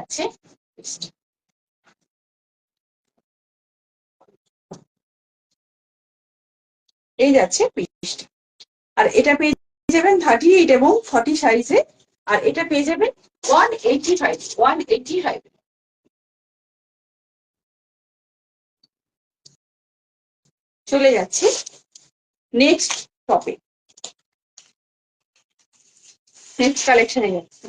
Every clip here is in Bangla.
যাচ্ছে এই যাচ্ছে পিসটা। আর এটা পেয়ে যাবেন 38 এবং 40 সাইজে। আর এটা পেয়ে যাবেন 185 চলে যাচ্ছে নেক্সট টপিক, নেক্সট কালেকশনে যাচ্ছে।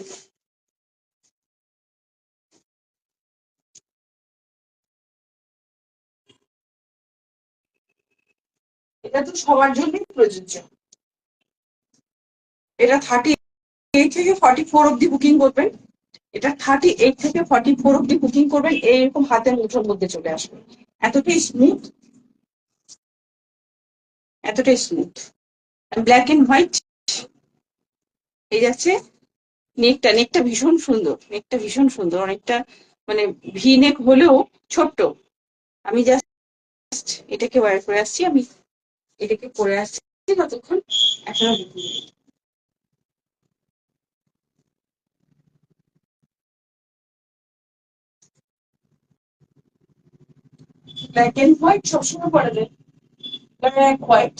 এটা তো সবার জন্যই প্রযোজ্য। এটা 38 থেকে 44 অব্দি বুকিং করবেন। এটা 38 থেকে 44 অব্দি বুকিং করবেন, এইরকম হাতের মুঠোর মধ্যে চলে আসবে। এতটাই স্মুথ, এতটাই স্মুথ। ব্ল্যাক এন্ড হোয়াইট এই যাচ্ছে। নেকটা নেকটা ভীষণ সুন্দর, নেকটা ভীষণ সুন্দর, অনেকটা মানে ভি নেক হলেও ছোট্ট। আমি জাস্ট এটাকে ওয়্যার করে আসছি, আমি এটাকে পরে আসছি ততক্ষণ এখনো ব্ল্যাক এন্ড হোয়াইট সবসময় পরা যায়। ব্ল্যাক হোয়াইট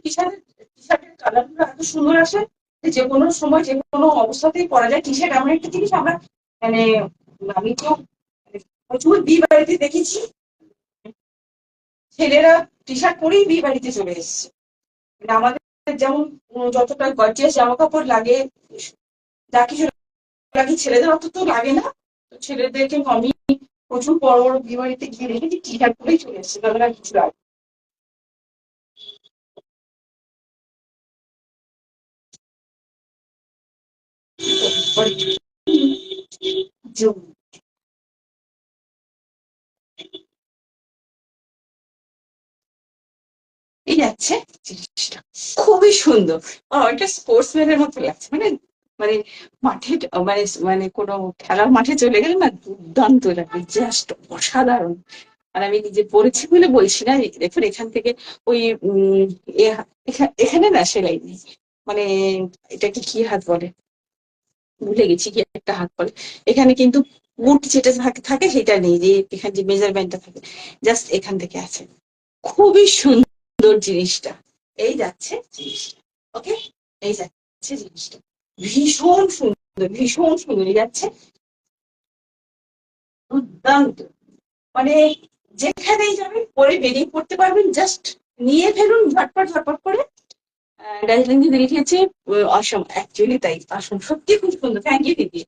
টি শার্টের কালারগুলো এত সুন্দর আসে যে কোনো সময় যে কোনো অবস্থাতেই পরা যায়। টি শার্ট এমন একটা জিনিস, আমরা মানে আমি তো প্রচুর বিয়ে বাড়িতে দেখেছি ছেলেরা টি শার্ট পরেই বিয়ে বাড়িতে চলে এসছে। মানে আমাদের যেমন যতটা গর্জিয়াস জামা কাপড় লাগে, যা কিছু লাগে, ছেলেদের অত তো লাগে না। তো ছেলেদেরকে আমি প্রচুর বড় বড় বিয়ে বাড়িতে গিয়ে দেখেছি টি শার্ট পরেই চলে এসছে, তাদের আর কিছু লাগে। এই যাচ্ছে জিনিসটা খুবই সুন্দর। এটা স্পোর্টসম্যানের মতো লাগছে, মানে মানে মাঠে মানে মানে কোনো খেলার মাঠে চলে গেলে না দুর্দান্ত লাগে, জাস্ট অসাধারণ। আর আমি নিজে পড়েছি বলে বলছি না, দেখুন এখান থেকে ওই এখানে না সেলাই নেই, মানে এটাকে কি হাত বলে ভুলে গেছি, কি একটা হাত বলে। এখানে কিন্তু বুট যেটা থাকে সেটা নেই, যে এখানে যে মেজারমেন্টটা থাকে জাস্ট এখান থেকে আছে। খুবই সুন্দর জিনিসটা। এই যাচ্ছে জিনিসটা, ওকে, এই যাচ্ছে জিনিসটা ভীষণ সুন্দর, ভীষণ সুন্দর যাচ্ছে, দুর্দান্ত। মানে যেখানেই যাবেন পরে বেরিয়ে পড়তে পারবেন, জাস্ট নিয়ে ফেলুন ঝটপট ঝটপট করে। দার্জিলিং থেকে লিখেছে অসম, অ্যাকচুয়ালি তাই, অসম সত্যি খুব সুন্দর। থ্যাংক ইউ দিদি।